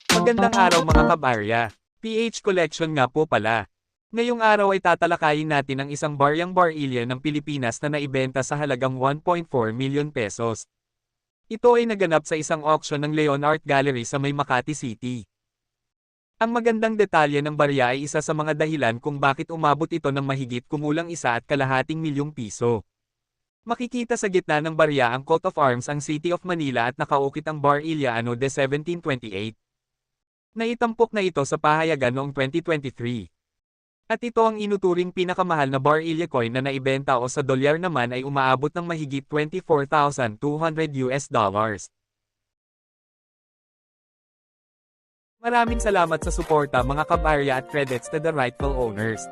Magandang araw mga kabarya. PH Collection nga po pala. Ngayong araw ay tatalakayin natin ang isang baryang barilya ng Pilipinas na naibenta sa halagang 1.4 million pesos. Ito ay naganap sa isang auction ng Leon Art Gallery sa May Makati City. Ang magandang detalye ng barya ay isa sa mga dahilan kung bakit umabot ito ng mahigit kumulang 1.5 milyong piso. Makikita sa gitna ng barya ang coat of arms ang City of Manila at nakaukit ang Barilla Anno de 1728. Naitampok na ito sa pahayagan noong 2023. At ito ang inuturing pinakamahal na Barilla coin na naibenta o sa dolyar naman ay umaabot ng mahigit $24,200. Maraming salamat sa suporta mga kabarya at credits to the rightful owners.